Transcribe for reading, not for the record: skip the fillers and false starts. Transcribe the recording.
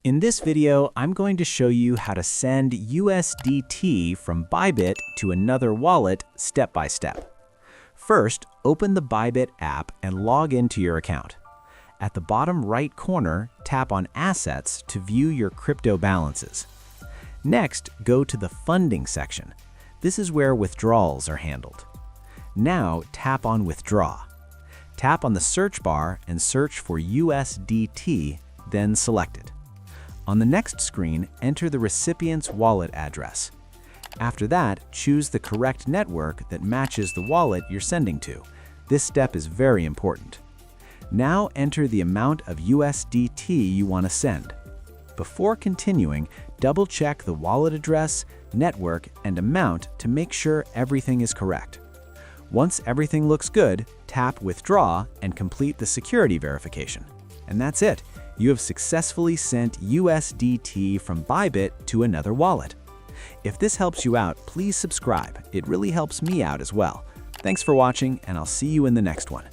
In this video, I'm going to show you how to send USDT from Bybit to another wallet step by step. First, open the Bybit app and log into your account. At the bottom right corner, tap on Assets to view your crypto balances. Next, go to the Funding section. This is where withdrawals are handled. Now, tap on Withdraw. Tap on the search bar and search for USDT, then select it. On the next screen, enter the recipient's wallet address. After that, choose the correct network that matches the wallet you're sending to. This step is very important. Now enter the amount of USDT you want to send. Before continuing, double-check the wallet address, network, and amount to make sure everything is correct. Once everything looks good, tap Withdraw and complete the security verification. And that's it. You have successfully sent USDT from Bybit to another wallet. If this helps you out, please subscribe. It really helps me out as well. Thanks for watching, and I'll see you in the next one.